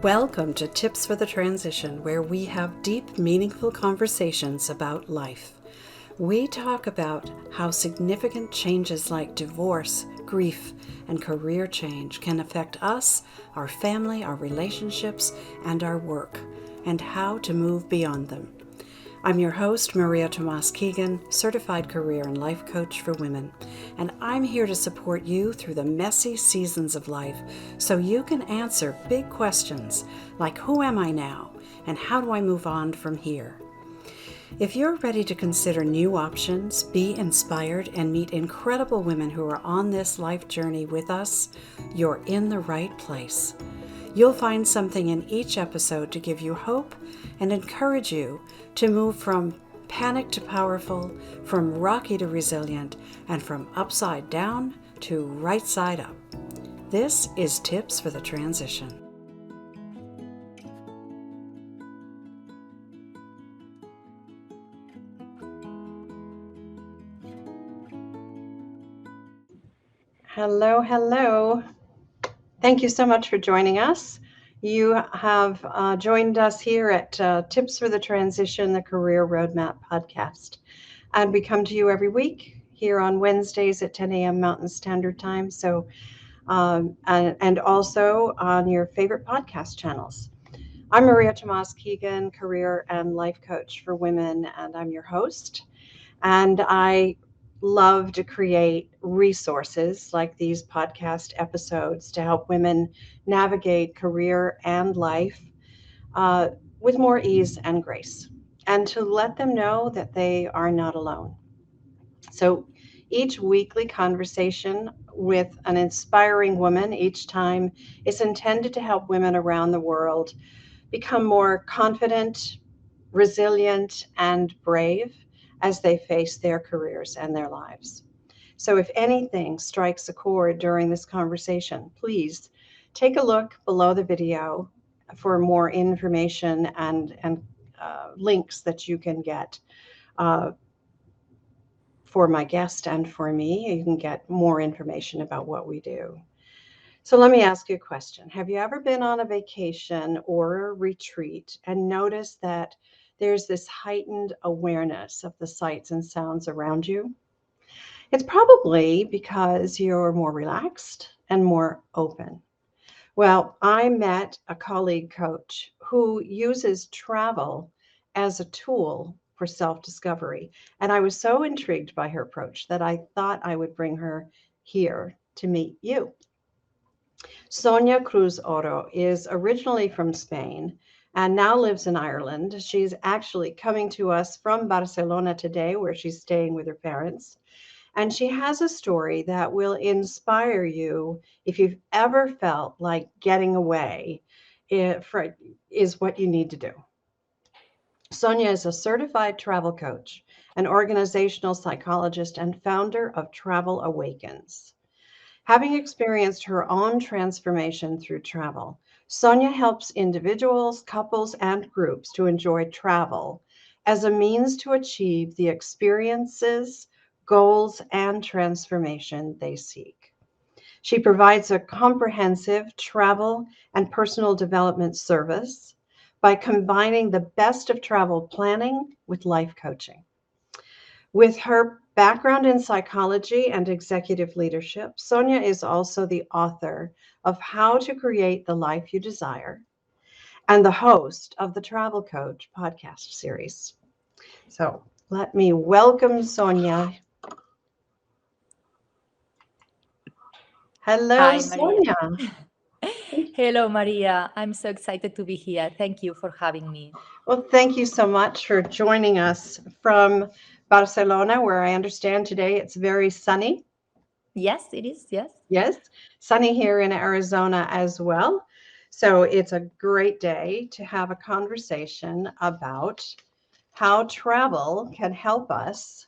Welcome to Tips for the Transition, where we have deep, meaningful conversations about life. We talk about how significant changes like divorce, grief, and career change can affect us, our family, our relationships, and our work, and how to move beyond them. I'm your host, Maria Tomás-Keegan, certified career and life coach for women, and I'm here to support you through the messy seasons of life so you can answer big questions like who am I now and how do I move on from here? If you're ready to consider new options, be inspired, and meet incredible women who are on this life journey with us, you're in the right place. You'll find something in each episode to give you hope and encourage you to move from panic to powerful, from rocky to resilient, and from upside down to right side up. This is Tips for the Transition. Hello. Thank you so much for joining us. You have joined us here at Tips for the Transition, the Career Roadmap podcast. And we come to you every week here on Wednesdays at 10 a.m. Mountain Standard Time. And also on your favorite podcast channels. I'm Maria Tomás-Keegan, career and life coach for women, and I'm your host. And I love to create resources like these podcast episodes to help women navigate career and life with more ease and grace, and to let them know that they are not alone. So each weekly conversation with an inspiring woman each time is intended to help women around the world become more confident, resilient, and brave as they face their careers and their lives. So if anything strikes a chord during this conversation, please take a look below the video for more information and links that you can get for my guest and for me. You can get more information about what we do. So let me ask you a question. Have you ever been on a vacation or a retreat and noticed that there's this heightened awareness of the sights and sounds around you? It's probably because you're more relaxed and more open. Well, I met a colleague coach who uses travel as a tool for self-discovery. And I was so intrigued by her approach that I thought I would bring her here to meet you. Sonia Cruz Oro is originally from Spain and now lives in Ireland. She's actually coming to us from Barcelona today, where she's staying with her parents. And she has a story that will inspire you if you've ever felt like getting away is what you need to do. Sonia is a certified travel coach, an organizational psychologist, and founder of Travel Awakens. Having experienced her own transformation through travel, Sonia helps individuals, couples, and groups to enjoy travel as a means to achieve the experiences, goals, and transformation they seek. She provides a comprehensive travel and personal development service by combining the best of travel planning with life coaching. With her background in psychology and executive leadership, Sonia is also the author of How to Create the Life You Desire and the host of the Travel Coach podcast series. So let me welcome Sonia. Hello, Hi, Sonia. Maria. Hello, Maria. I'm so excited to be here. Thank you for having me. Well, thank you so much for joining us from Barcelona, where I understand today it's very sunny. Yes, it is. Yes. Yes, sunny here in Arizona as well. So it's a great day to have a conversation about how travel can help us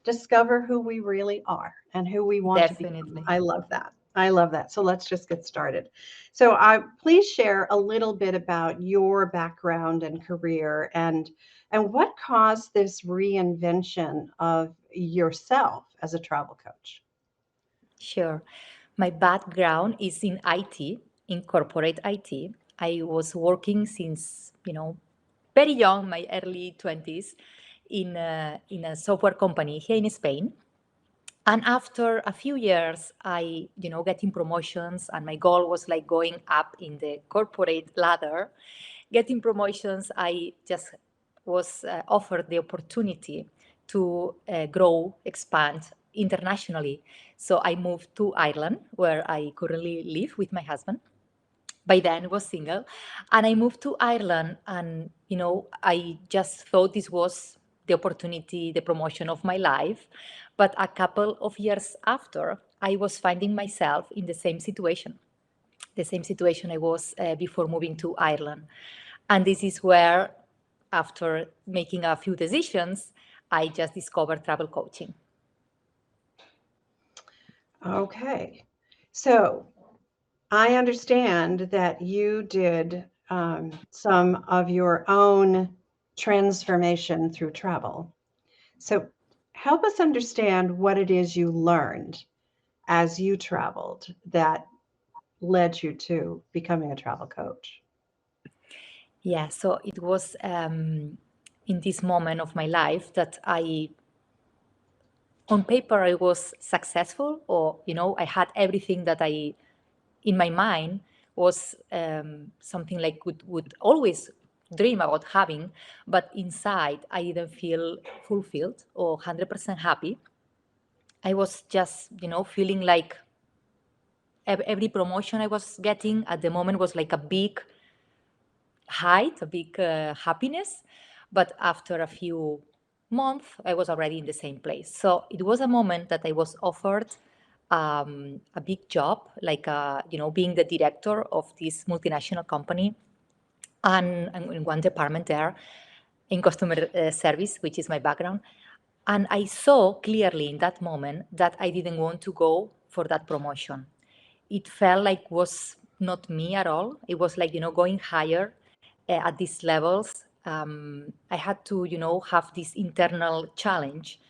discover who we really are and who we want to become. Definitely. I love that. I love that. So let's just get started. So please share a little bit about your background and career and what caused this reinvention of yourself as a travel coach. Sure. My background is in IT, in corporate IT. I was working since, very young, my early 20s, in a software company here in Spain. And after a few years, I, getting promotions, and my goal was like going up in the corporate ladder. Getting promotions, I just was offered the opportunity to grow, expand internationally. So I moved to Ireland, where I currently live with my husband. By then was single, and I moved to Ireland, and I just thought this was the opportunity, the promotion of my life. But a couple of years after, I was finding myself in the same situation I was before moving to Ireland. And this is where, after making a few decisions, I just discovered travel coaching. Okay. So I understand that you did some of your own transformation through travel. So help us understand what it is you learned as you traveled that led you to becoming a travel coach. Yeah, so it was in this moment of my life that on paper, I was successful, or, I had everything that in my mind was something like would always dream about having, but inside I didn't feel fulfilled or 100% happy. I was just, feeling like every promotion I was getting at the moment was like a big height, a big happiness. But after a few months, I was already in the same place. So it was a moment that I was offered a big job, like being the director of this multinational company, and in one department there in customer service, which is my background. And I saw clearly in that moment that I didn't want to go for that promotion. It felt like was not me at all. It was like, going higher at these levels. I had to, have this internal challenge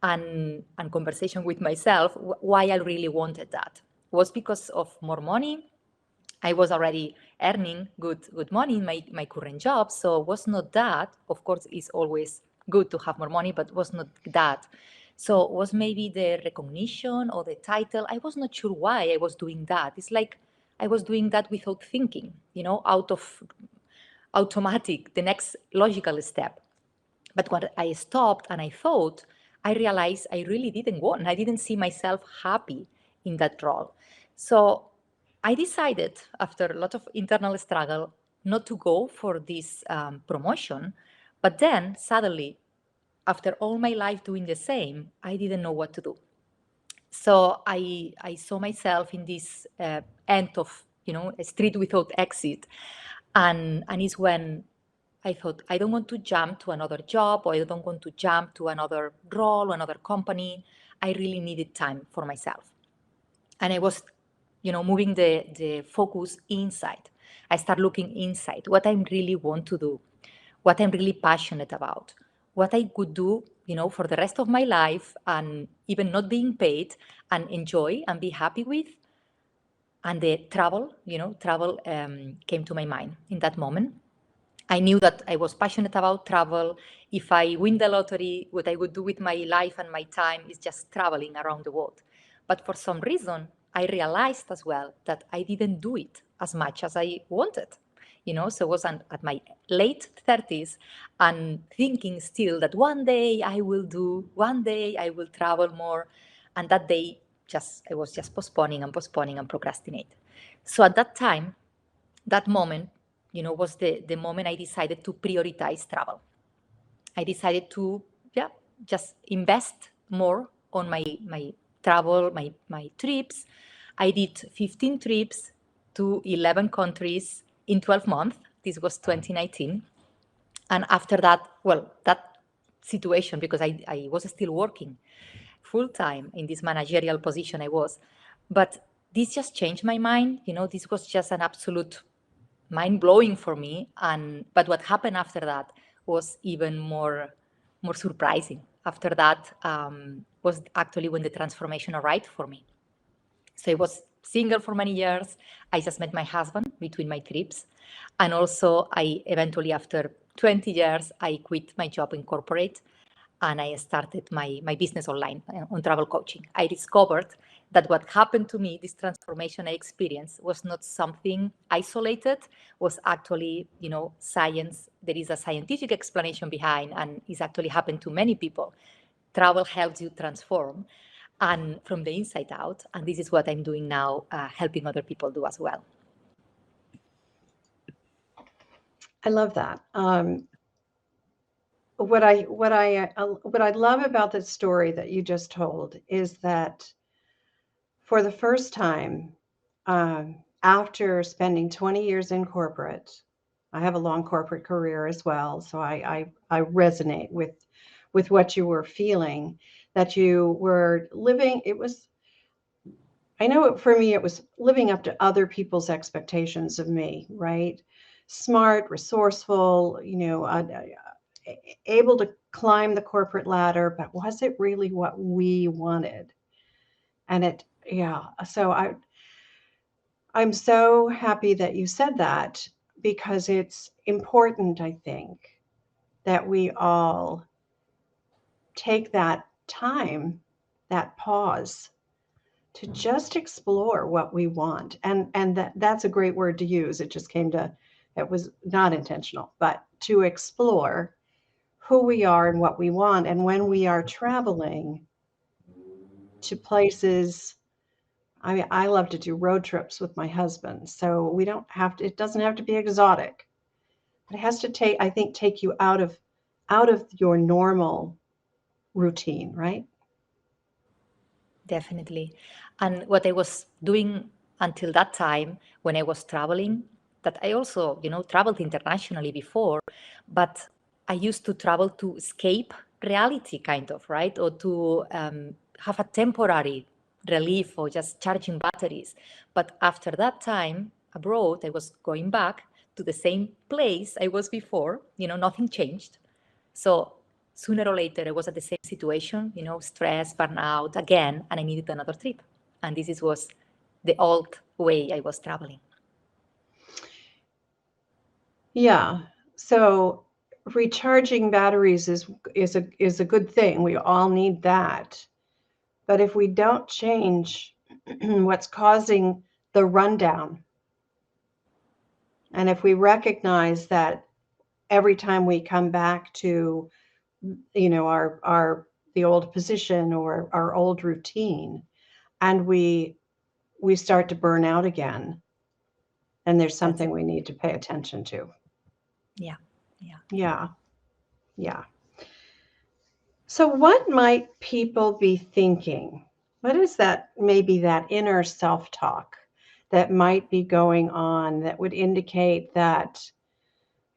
and conversation with myself why I really wanted that. Was because of more money. I was already earning good money in my current job, so was not that. Of course, it's always good to have more money, but was not that. So was maybe the recognition or the title. I was not sure why I was doing that. It's like I was doing that without thinking, out of automatic, the next logical step. But when I stopped and I thought, I realized I really didn't want. I didn't see myself happy in that role. So I decided, after a lot of internal struggle, not to go for this promotion. But then suddenly, after all my life doing the same, I didn't know what to do. So I saw myself in this end of, a street without exit. And it's when I thought, I don't want to jump to another job, or I don't want to jump to another role or another company. I really needed time for myself. And I was, moving the focus inside. I start looking inside, what I really want to do, what I'm really passionate about, what I could do, for the rest of my life, and even not being paid, and enjoy and be happy with. And the travel came to my mind in that moment. I knew that I was passionate about travel. If I win the lottery, what I would do with my life and my time is just traveling around the world. But for some reason, I realized as well that I didn't do it as much as I wanted. So I was at my late 30s and thinking still that one day I will travel more. And that day, I was just postponing and procrastinate. So at that time, that moment, was the moment I decided to prioritize travel. I decided to, just invest more on my travel, my trips. I did 15 trips to 11 countries in 12 months. This was 2019. And after that, well, that situation, because I was still working full time in this managerial position I was, but this just changed my mind. This was just an absolute mind blowing for me. But what happened after that was even more surprising. After that was actually when the transformation arrived for me. So I was single for many years. I just met my husband between my trips. And also, I eventually, after 20 years, I quit my job in corporate and I started my business online on travel coaching. I discovered that what happened to me, this transformation I experienced, was not something isolated, was actually, science. There is a scientific explanation behind, and it's actually happened to many people. Travel helps you transform and from the inside out. And this is what I'm doing now, helping other people do as well. I love that. What I love about the story that you just told is that for the first time, after spending 20 years in corporate, I have a long corporate career as well, so I resonate with what you were feeling, that you were living. I know for me, it was living up to other people's expectations of me, right? Smart, resourceful, able to climb the corporate ladder, but was it really what we wanted? And so I'm so happy that you said that, because it's important, I think, that we all take that time, that pause, to just explore what we want. And that's a great word to use. It was not intentional, but to explore who we are and what we want. And when we are traveling to places, I love to do road trips with my husband. So it doesn't have to be exotic. But it has to take you out of your normal routine, right? Definitely. And what I was doing until that time when I was traveling, that I also, traveled internationally before, but I used to travel to escape reality, kind of, right? Or to have a temporary relief or just charging batteries. But after that time abroad, I was going back to the same place I was before, nothing changed. So sooner or later, I was at the same situation, stress, burnout again, and I needed another trip. And was the old way I was traveling. Yeah. So recharging batteries is a good thing. We all need that. But if we don't change what's causing the rundown, and if we recognize that every time we come back to, our the old position or our old routine, and we start to burn out again, and there's something we need to pay attention to. Yeah. Yeah. So what might people be thinking? What is that, maybe that inner self-talk that might be going on that would indicate that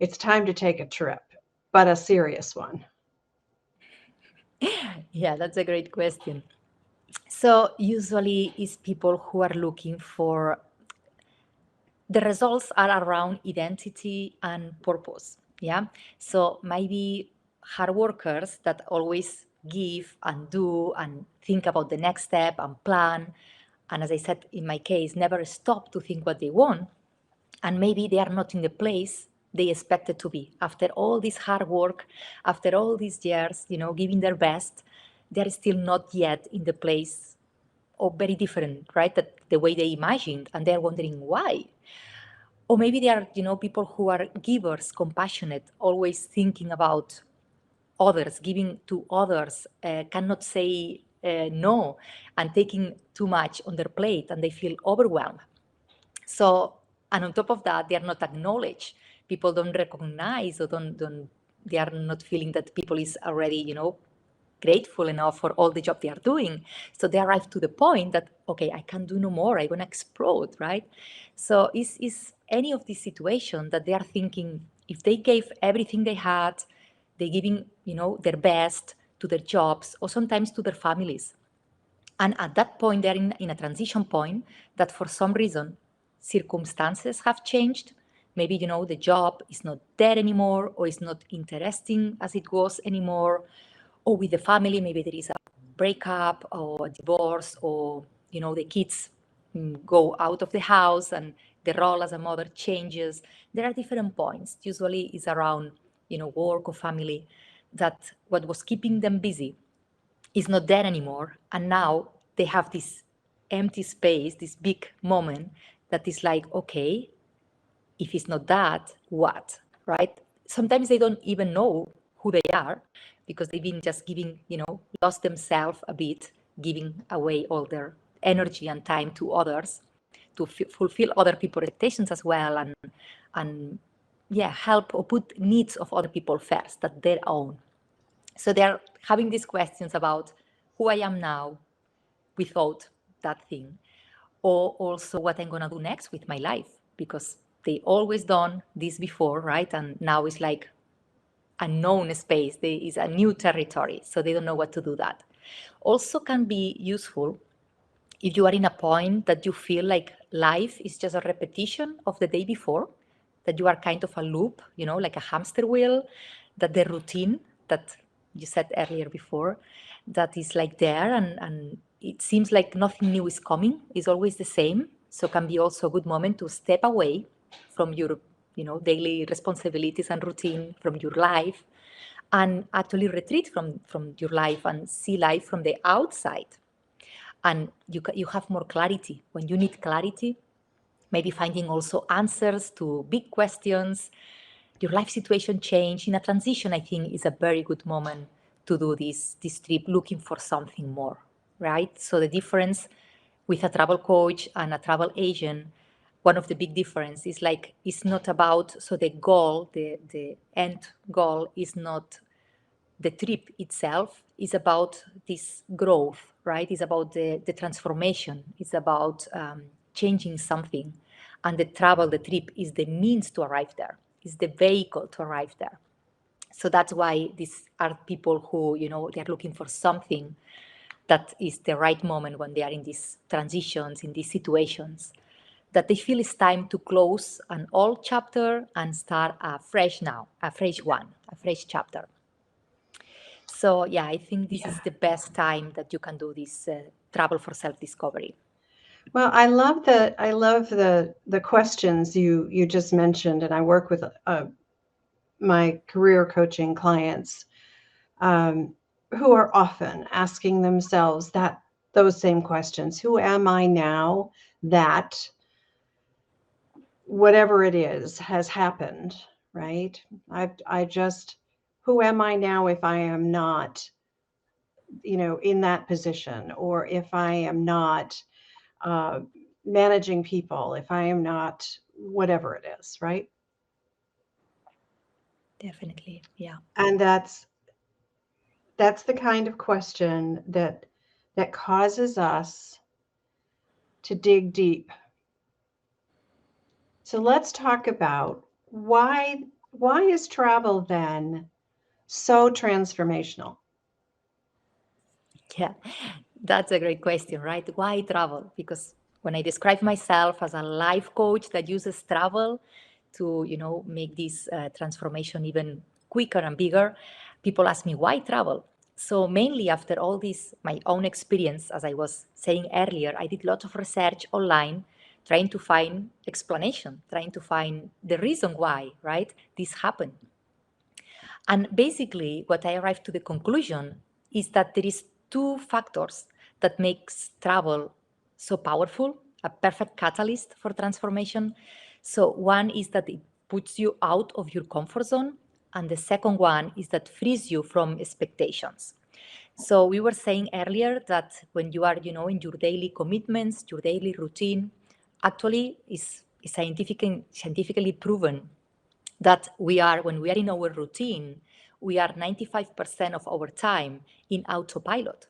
it's time to take a trip, but a serious one? Yeah, that's a great question. So usually it's people who are looking for the results are around identity and purpose. Yeah. So maybe hard workers that always give and do and think about the next step and plan. And as I said, in my case, never stop to think what they want. And maybe they are not in the place they expected to be. After all this hard work, after all these years, giving their best, they are still not yet in the place, or very different, right? That the way they imagined, and they're wondering why. Or maybe they are, people who are givers, compassionate, always thinking about others, giving to others, cannot say no, and taking too much on their plate, and they feel overwhelmed. So, and on top of that, they are not acknowledged. People don't recognize, or don't they are not feeling that people is already, grateful enough for all the job they are doing. So they arrive to the point that, okay, I can't do no more. I'm going to explode, right? So is any of these situations that they are thinking, if they gave everything they had, they're giving, their best to their jobs or sometimes to their families. And at that point, they're in a transition point that for some reason, circumstances have changed. Maybe, the job is not there anymore, or it's not interesting as it was anymore. Or with the family, maybe there is a breakup or a divorce, or, the kids go out of the house and the role as a mother changes. There are different points. Usually it's around, work or family, that what was keeping them busy is not there anymore. And now they have this empty space, this big moment that is like, okay, if it's not that, what, right? Sometimes they don't even know who they are because they've been just giving, lost themselves a bit, giving away all their energy and time to others to fulfill other people's expectations as well, and yeah, help or put needs of other people first, that their own. So they're having these questions about who I am now without that thing, or also what I'm going to do next with my life, because they always done this before, right? And now it's like unknown space. There is a new territory, so they don't know what to do that. Also can be useful if you are in a point that you feel like life is just a repetition of the day before, that you are kind of a loop, like a hamster wheel, that the routine that you said earlier before, that is like there, and it seems like nothing new is coming, is always the same. So can be also a good moment to step away from your, daily responsibilities and routine, from your life, and actually retreat from your life and see life from the outside. And you have more clarity. When you need clarity, maybe finding also answers to big questions, your life situation change. In a transition, I think is a very good moment to do this trip, looking for something more, right? So the difference with a travel coach and a travel agent, one of the big difference is like, it's not about, so the goal, the end goal is not the trip itself, is about this growth, right? It's about the transformation. It's about changing something. And the travel, the trip is the means to arrive there, is the vehicle to arrive there. So that's why these are people who, they're looking for something that is the right moment when they are in these transitions, in these situations, that they feel it's time to close an old chapter and start a fresh one, a fresh chapter. So yeah, I think this is the best time that you can do this travel for self-discovery. Well, I love the questions you just mentioned, and I work with my career coaching clients who are often asking themselves those same questions. Who am I now that whatever it is has happened, right? Who am I now if I am not, in that position, or if I am not uh, managing people, if I am not whatever it is, right? Definitely, yeah. And that's the kind of question that causes us to dig deep. So let's talk about why is travel then so transformational? Yeah, that's a great question, right? Why travel? Because when I describe myself as a life coach that uses travel to, make this transformation even quicker and bigger, people ask me, why travel? So mainly after all this, my own experience, as I was saying earlier, I did lots of research online, trying to find explanation, trying to find the reason why, right, this happened. And basically, what I arrived to the conclusion is that there is two factors that makes travel so powerful, a perfect catalyst for transformation. So one is that it puts you out of your comfort zone, and the second one is that frees you from expectations. So we were saying earlier that when you are, in your daily commitments, your daily routine, actually is scientifically proven that when we are in our routine, we are 95% of our time in autopilot.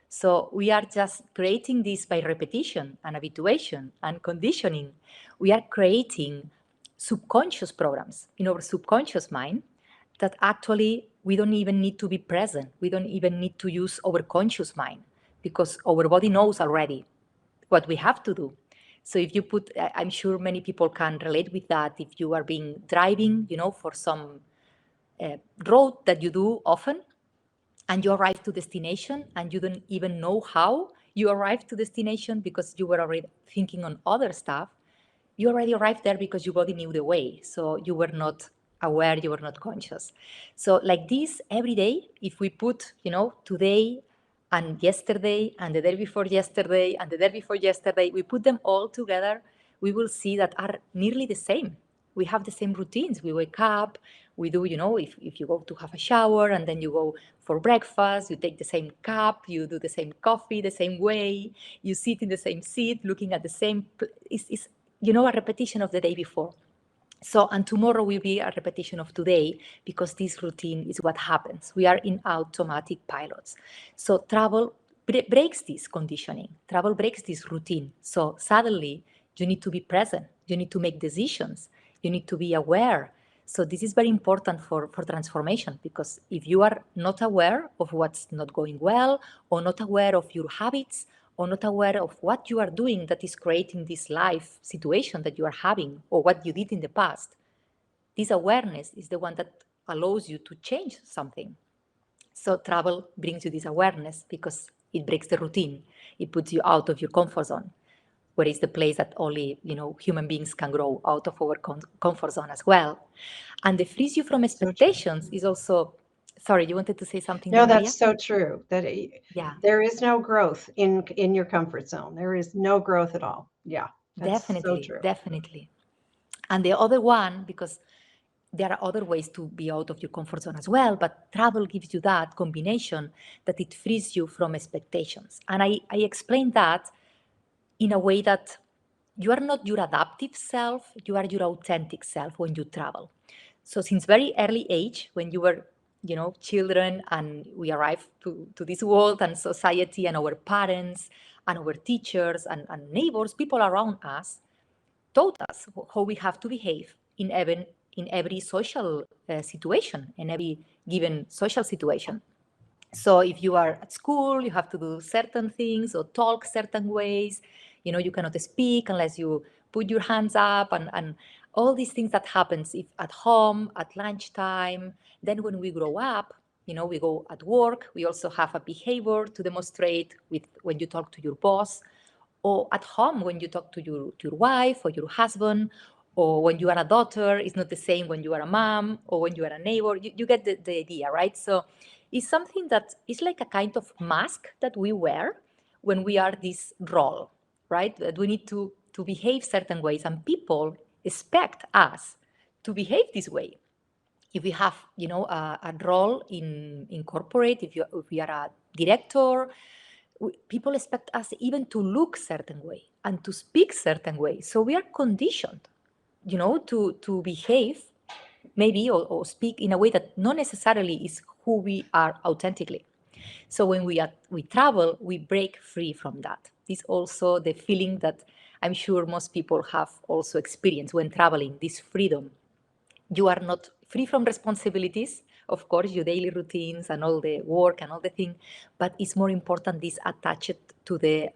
So we are just creating this by repetition and habituation and conditioning. We are creating subconscious programs in our subconscious mind that actually we don't even need to be present. We don't even need to use our conscious mind because our body knows already what we have to do. So if you put, I'm sure many people can relate with that. If you are being driving, for some road that you do often, and you arrive to destination and you don't even know how you arrived to destination because you were already thinking on other stuff, you already arrived there because your body knew the way. So you were not aware, you were not conscious. So like this every day, if we put, today and yesterday and the day before yesterday and the day before yesterday, we put them all together, we will see that are nearly the same. We have the same routines. We wake up, we do, if you go to have a shower and then you go for breakfast, you take the same cup, you do the same coffee the same way, you sit in the same seat looking at the same, it's a repetition of the day before. So, and tomorrow will be a repetition of today because this routine is what happens. We are in automatic pilots. So travel breaks this conditioning. Travel breaks this routine. So suddenly you need to be present. You need to make decisions. You need to be aware. So this is very important for transformation, because if you are not aware of what's not going well, or not aware of your habits, or not aware of what you are doing that is creating this life situation that you are having, or what you did in the past, this awareness is the one that allows you to change something. So travel brings you this awareness because it breaks the routine. It puts you out of your comfort zone, where is the place that only human beings can grow out of our comfort zone as well. And the frees you from So true. expectations is also. Sorry, you wanted to say something No, there, Maria? that's so true. Yeah, There is no growth in your comfort zone. There is no growth at all. Yeah, that's so definitely, true. definitely. And the other one, because there are other ways to be out of your comfort zone as well, but travel gives you that combination that it frees you from expectations. And I explained that in a way that you are not your adaptive self, you are your authentic self when you travel. So since very early age, when you were, children, and we arrived to this world and society and our parents and our teachers and neighbors, people around us, taught us how we have to behave in every social situation, in every given social situation. So if you are at school, you have to do certain things or talk certain ways. You cannot speak unless you put your hands up, and all these things that happens if at home, at lunchtime. Then when we grow up, we go at work, we also have a behavior to demonstrate with when you talk to your boss, or at home when you talk to your wife or your husband, or when you are a daughter. It's not the same when you are a mom or when you are a neighbor. You get the idea, right? So it's something that is like a kind of mask that we wear when we are this role, right? That we need to behave certain ways, and people expect us to behave this way. If we have, a role in corporate, if we are a director, people expect us even to look certain way and to speak certain way. So we are conditioned, to behave maybe, or speak in a way that not necessarily is who we are authentically. So when we travel, we break free from that. This also the feeling that I'm sure most people have also experienced when traveling, this freedom. You are not free from responsibilities, of course, your daily routines and all the work and all the thing, but it's more important this attached to the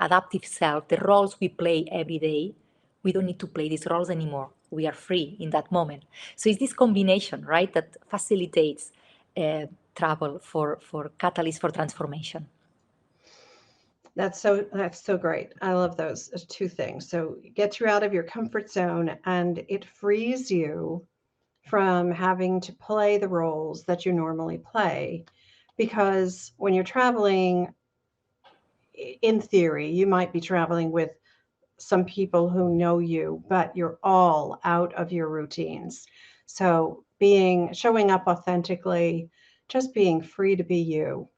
adaptive self, the roles we play every day. We don't need to play these roles anymore. We are free in that moment. So it's this combination, right, that facilitates travel for catalyst for transformation. That's so great. I love those two things. So it gets you out of your comfort zone and it frees you from having to play the roles that you normally play. Because when you're traveling, in theory, you might be traveling with some people who know you, but you're all out of your routines. So showing up authentically, just being free to be you.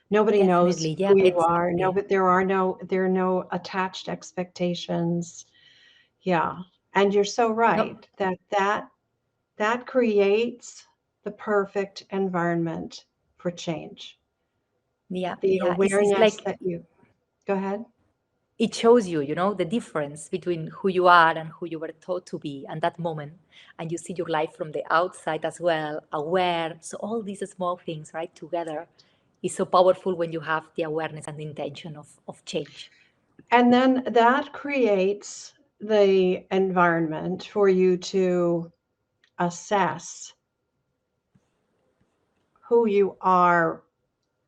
Nobody knows Definitely, yeah, who you are. No, exactly. but there are no attached expectations. Yeah. And you're so No, right that creates the perfect environment for change. yeah, The yeah. It's awareness like that you go ahead. it shows you, the difference between who you are and who you were taught to be at that moment. And you see your life from the outside as well, aware. So all these small things, right, together is so powerful when you have the awareness and the intention of change. And then that creates the environment for you to assess who you are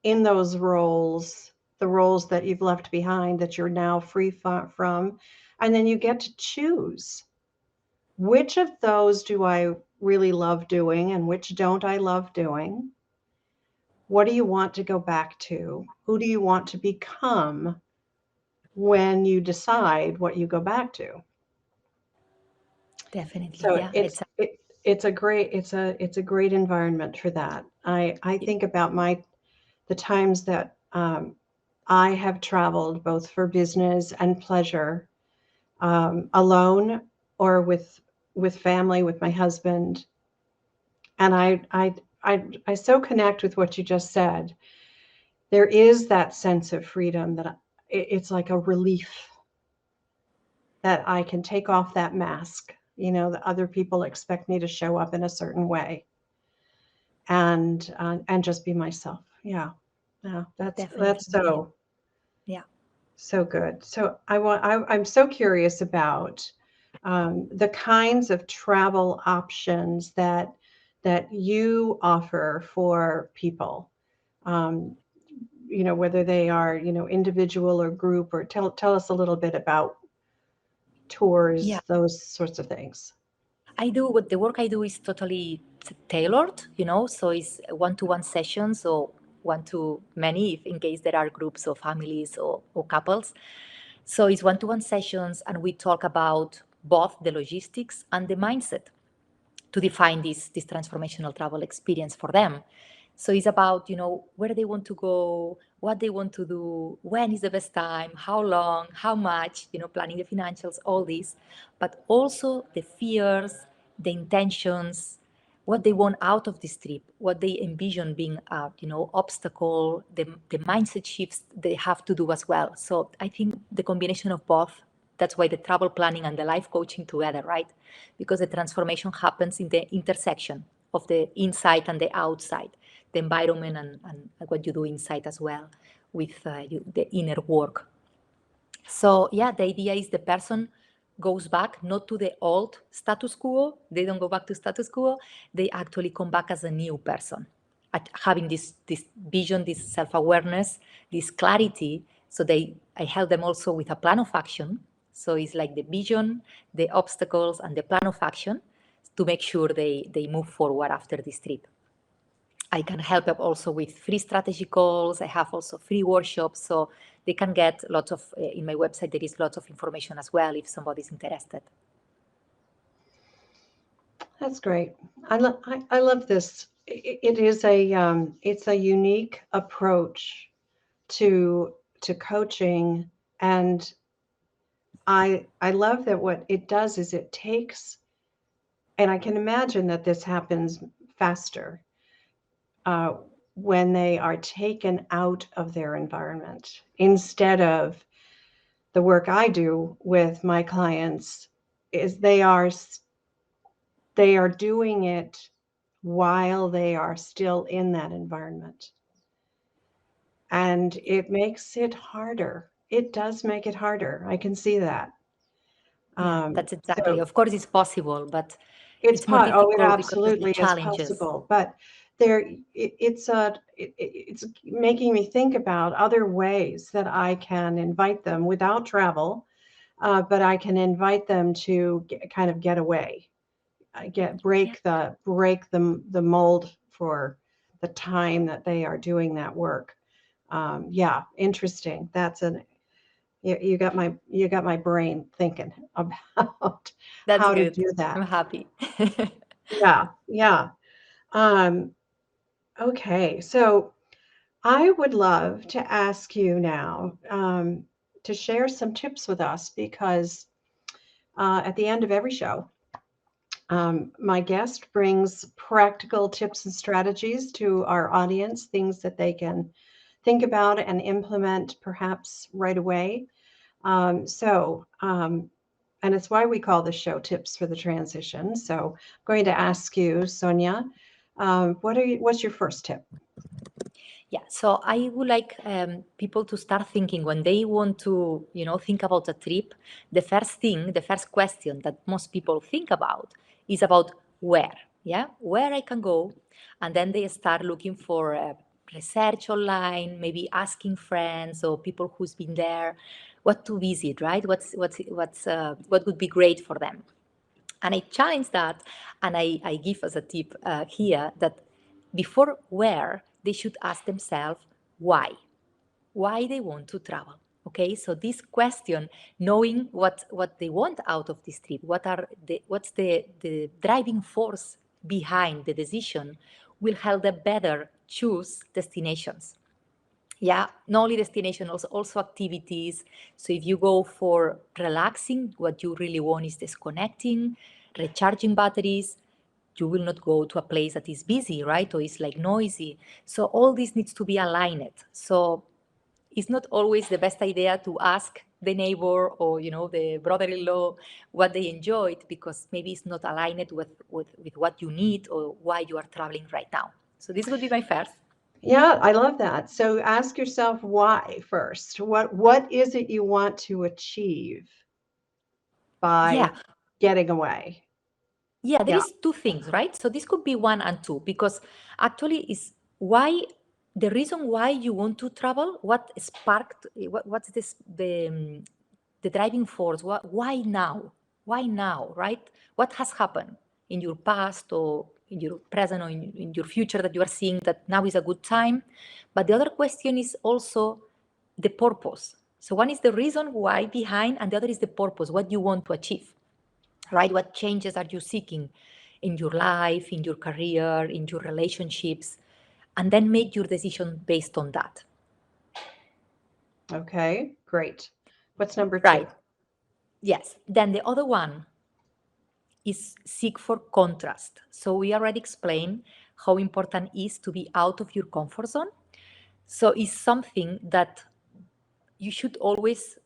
in those roles, the roles that you've left behind that you're now free from, And then you get to choose, which of those do I really love doing and which don't I love doing? What do you want to go back to? Who do you want to become when you decide what you go back to? Definitely, So yeah. it's a great environment for that. I think about the times that I have traveled both for business and pleasure, alone or with family, with my husband. And I so connect with what you just said. There is that sense of freedom that it's like a relief that I can take off that mask, that other people expect me to show up in a certain way and just be myself. Yeah. Yeah, that's Definitely, yeah. Yeah. so good. So I'm so curious about the kinds of travel options that you offer for people. Um, whether they are, individual or group, or tell us a little bit about Yeah. tours, those sorts of things. I do what the work I do is totally tailored, so it's one-to-one sessions or one to many if in case there are groups or families or couples. So it's one-to-one sessions and we talk about both the logistics and the mindset to define this transformational travel experience for them. So it's about, where they want to go, what they want to do, when is the best time, how long, how much, planning the financials, all this, but also the fears, the intentions, what they want out of this trip, what they envision being a, obstacle, the mindset shifts they have to do as well. So I think the combination of both, that's why the travel planning and the life coaching together, right? Because the transformation happens in the intersection of the inside and the outside, the environment and what you do inside as well with the inner work. So yeah, the idea is the person goes back not to the old status quo. They don't go back to status quo. They actually come back as a new person, having this vision, this self-awareness, this clarity. So I help them also with a plan of action. So it's like the vision, the obstacles, and the plan of action to make sure they move forward after this trip. I can help them also with free strategy calls. I have also free workshops, so they can get lots of, in my website, there is lots of information as well if somebody's interested. That's great. I love this. It is it's a unique approach to coaching, and I love that what it does is it takes, and I can imagine that this happens faster uh, when they are taken out of their environment instead of the work I do with my clients is they are doing it while they are still in that environment. And it makes it harder. It does make it harder. I can see that. Yeah, that's exactly. So Of course, it's possible, but it's it's more it difficult because of the absolutely is challenges. possible. But it's making me think about other ways that I can invite them without travel, but I can invite them to kind of get away, Yeah, break the mold for the time that they are doing that work. Yeah, interesting. You got my brain thinking about that's how to good. do I'm that. happy. Yeah, yeah. Um, okay, so I would love to ask you now to share some tips with us because at the end of every show, my guest brings practical tips and strategies to our audience, things that they can think about and implement perhaps right away. And it's why we call the show Tips for the Transition. So I'm going to ask you, Sonia, what's your first tip? Yeah, so I would like people to start thinking when they want to, think about a trip. The first thing, the first question that most people think about is about where, yeah, where I can go, and then they start looking for research online, maybe asking friends or people who's been there. what to visit, right? What would be great for them. And I challenge that, and I give as a tip here that before where, they should ask themselves why they want to travel. Okay, so this question, knowing what they want out of this trip, what's the driving force behind the decision, will help them better choose destinations. Yeah, not only destination, also activities. So if you go for relaxing, what you really want is disconnecting, recharging batteries. You will not go to a place that is busy, right? Or is like noisy. So all this needs to be aligned. So it's not always the best idea to ask the neighbor or the brother-in-law what they enjoyed, because maybe it's not aligned with what you need or why you are traveling right now. So this would be my first. Yeah, I love that. So ask yourself why first. What is it you want to achieve by Yeah. getting away? Yeah, there Yeah. is two things, right? So this could be one and two, because actually is why the reason why you want to travel, what sparked, what's the driving force? Why now? Why now, right? What has happened in your past or in your present or in your future that you are seeing that now is a good time? But the other question is also the purpose. So one is the reason why behind, and the other is the purpose, what you want to achieve, right? What changes are you seeking in your life, in your career, in your relationships, and then make your decision based on that. Okay, great. What's number two? Right. Yes. Then the other one is seek for contrast. So we already explained how important it is to be out of your comfort zone. So it's something that you should always,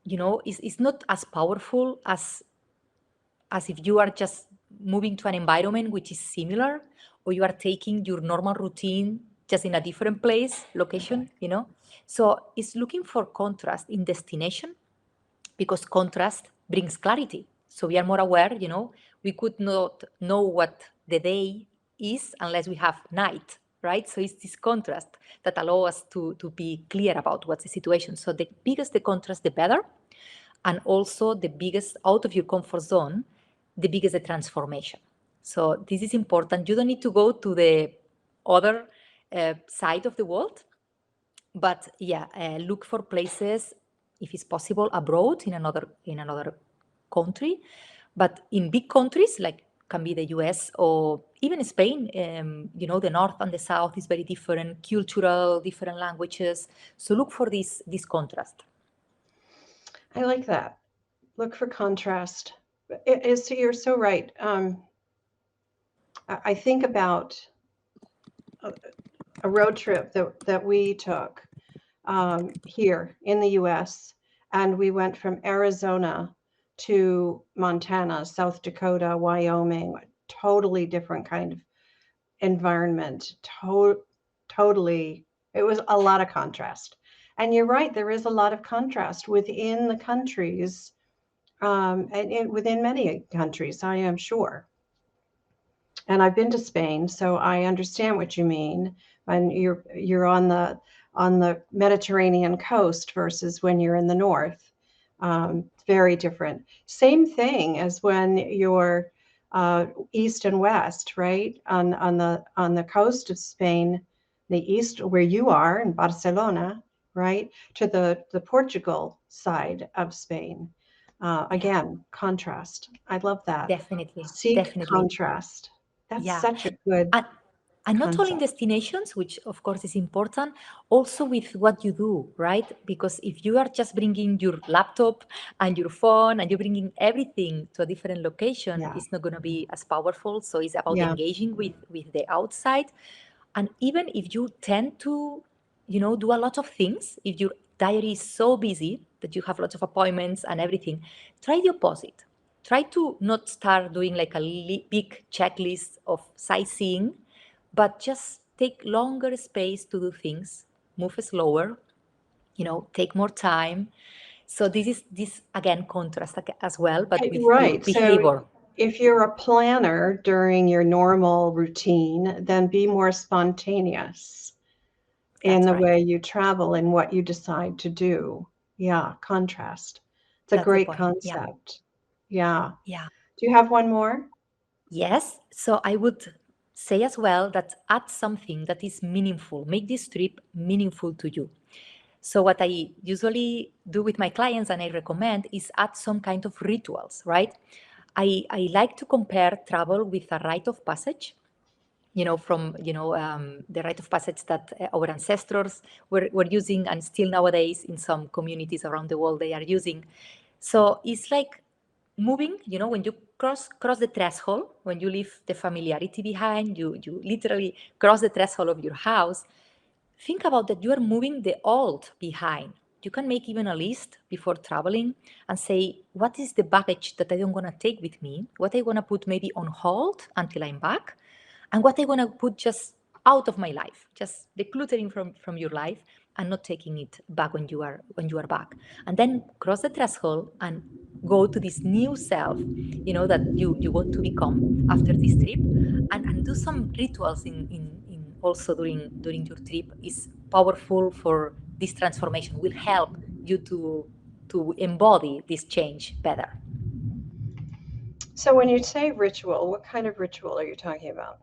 it's not as powerful as if you are just moving to an environment which is similar, or you are taking your normal routine just in a different place, location. So it's looking for contrast in destination, because contrast brings clarity. So we are more aware. We could not know what the day is unless we have night, right? So it's this contrast that allows us to be clear about what's the situation. So the biggest the contrast, the better. And also the biggest out of your comfort zone, the biggest the transformation. So this is important. You don't need to go to the other side of the world, but yeah, look for places, if it's possible, abroad in another country. But in big countries like can be the US or even Spain, the north and the south is very different, cultural, different languages. So look for this contrast. I like that. Look for contrast. You're so right. I think about a road trip that we took here in the US, and we went from Arizona to Montana, South Dakota, Wyoming, totally different kind of environment. Totally, it was a lot of contrast. And you're right, there is a lot of contrast within the countries, and within many countries, I am sure. And I've been to Spain, so I understand what you mean. And you're on the Mediterranean coast versus when you're in the north. Very different. Same thing as when you're east and west, right? On the coast of Spain, the east where you are in Barcelona, right, to the Portugal side of Spain. Yeah, Again, contrast. I love that. definitely, Seek definitely. contrast. That's Yeah. such a good And, and not only in concept. destinations, which of course is important, also with what you do, right? Because if you are just bringing your laptop and your phone and you're bringing everything to a different location, Yeah. it's not going to be as powerful. So it's about Yeah. engaging with the outside. And even if you tend to, do a lot of things, if your diary is so busy that you have lots of appointments and everything, try the opposite. Try to not start doing like a big checklist of sightseeing, but just take longer space to do things, move slower, take more time. So this is this again contrast as well, but with your Right. So behavior. if you're a planner during your normal routine, then be more spontaneous in That's the right. way you travel and what you decide to do. Yeah, contrast. It's a That's the great point. Yeah. concept. Yeah. Yeah. Do you have one more? Yes. So I would say as well that add something that is meaningful. Make this trip meaningful to you. So what I usually do with my clients and I recommend is add some kind of rituals, right? I like to compare travel with a rite of passage, from the rite of passage that our ancestors were using, and still nowadays in some communities around the world they are using. So it's like moving, when you cross the threshold, when you leave the familiarity behind, you literally cross the threshold of your house. Think about that you are moving the old behind. You can make even a list before traveling and say, what is the baggage that I don't want to take with me? What I want to put maybe on hold until I'm back? And what I want to put just out of my life, just decluttering from your life and not taking it back when you are back. And then cross the threshold and go to this new self, that you want to become after this trip, and do some rituals in also during your trip is powerful for this transformation, will help you to embody this change better. So when you say ritual, what kind of ritual are you talking about?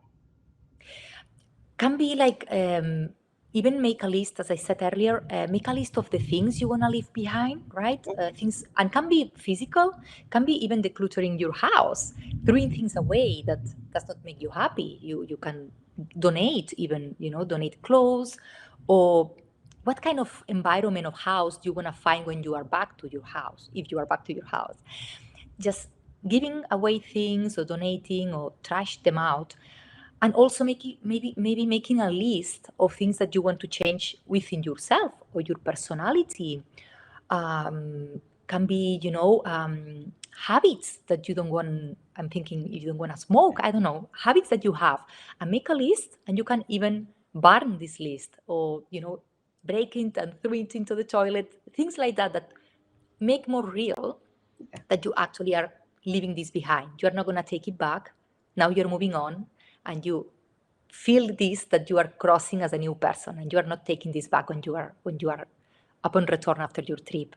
Can be like, even make a list, as I said earlier, make a list of the things you want to leave behind, right? Things, and can be physical, can be even decluttering your house, throwing things away that does not make you happy. You can donate, even, donate clothes, or what kind of environment of house do you want to find when you are back to your house, if you are back to your house. Just giving away things or donating or trash them out, and also maybe making a list of things that you want to change within yourself or your personality. Can be, habits that you don't want. I'm thinking, if you don't want to smoke, I don't know, habits that you have, and make a list, and you can even burn this list, or break it and throw it into the toilet, things like that, that make more real that you actually are leaving this behind. You are not going to take it back. Now you're moving on, and you feel this, that you are crossing as a new person, and you are not taking this back when you are upon return after your trip.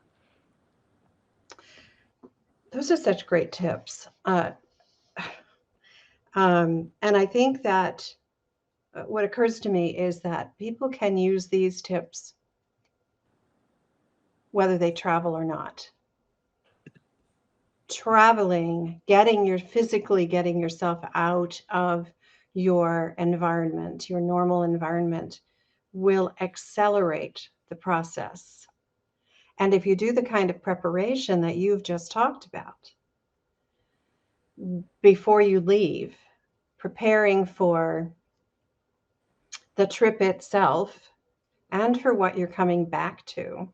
Those are such great tips. And I think that what occurs to me is that people can use these tips whether they travel or not. Traveling, physically getting yourself out of your environment, your normal environment, will accelerate the process. And if you do the kind of preparation that you've just talked about before you leave, preparing for the trip itself and for what you're coming back to,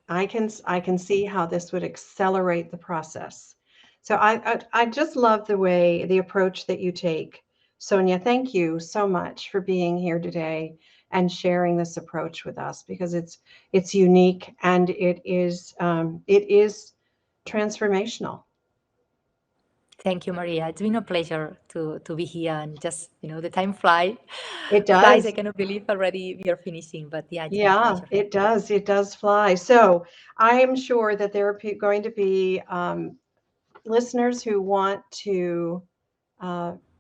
I can see how this would accelerate the process. So I just love the approach that you take. Sonia, thank you so much for being here today and sharing this approach with us, because it's unique and it is transformational. Thank you, Maria. It's been a pleasure to be here, and just, the time flies. It Flies. I does. cannot believe already we are finishing, but yeah, it's been a Yeah, pleasure. it does. It does fly. So I am sure that there are going to be listeners who want to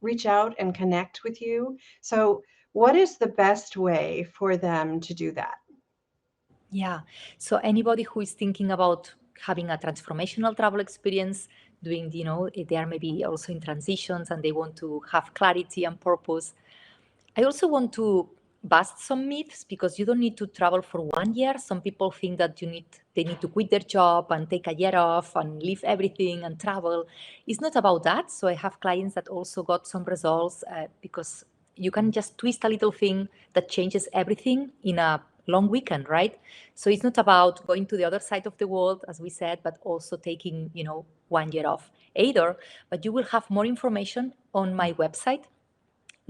reach out and connect with you. So, what is the best way for them to do that? Yeah. So anybody who is thinking about having a transformational travel experience, doing, they are maybe also in transitions and they want to have clarity and purpose. I also want to bust some myths, because you don't need to travel for 1 year. Some people think that they need to quit their job and take a year off and leave everything and travel. It's not about that. So I have clients that also got some results, because you can just twist a little thing that changes everything in a long weekend, right? So it's not about going to the other side of the world, as we said, but also taking, 1 year off either. But you will have more information on my website,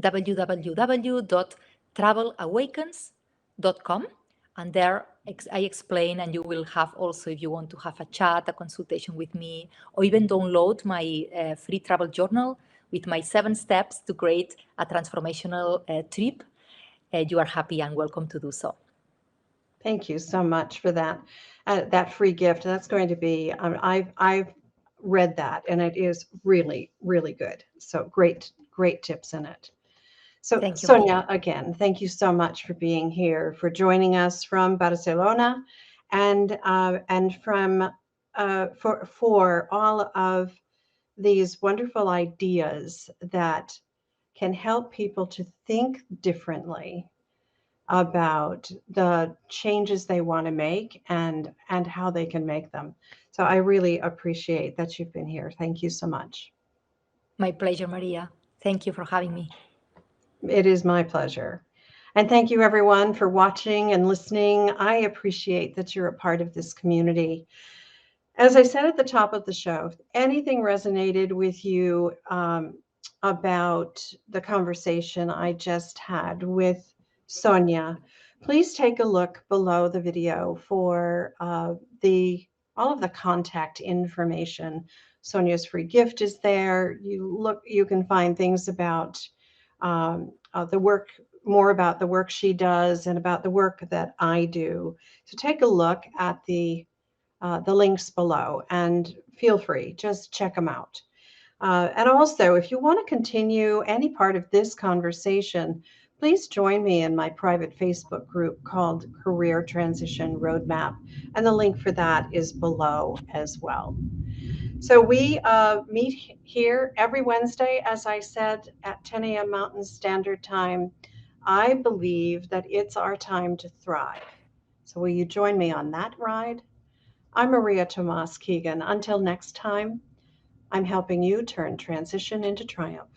www.travelawakens.com. And there I explain, and you will have also, if you want to have a chat, a consultation with me, or even download my free travel journal with my 7 steps to create a transformational trip, you are happy and welcome to do so. Thank you so much for that free gift. That's going to be, I've read that and it is really, really good. So great, great tips in it. So Thank you, Maria. Sonia, again, thank you so much for being here, for joining us from Barcelona, and from for all of these wonderful ideas that can help people to think differently about the changes they want to make and how they can make them. So I really appreciate that you've been here. Thank you so much. My pleasure, Maria. Thank you for having me. It is my pleasure. And thank you everyone for watching and listening. I appreciate that you're a part of this community. As I said at the top of the show, if anything resonated with you about the conversation I just had with Sonia, please take a look below the video for the all of the contact information. Sonia's free gift is there. You can find things about the work, more about the work she does and about the work that I do. So take a look at the links below and feel free, just check them out. And also, if you want to continue any part of this conversation, please join me in my private Facebook group called Career Transition Roadmap. And the link for that is below as well. So we meet here every Wednesday, as I said, at 10 a.m. Mountain Standard Time. I believe that it's our time to thrive. So will you join me on that ride? I'm Maria Tomás-Keegan. Until next time, I'm helping you turn transition into triumph.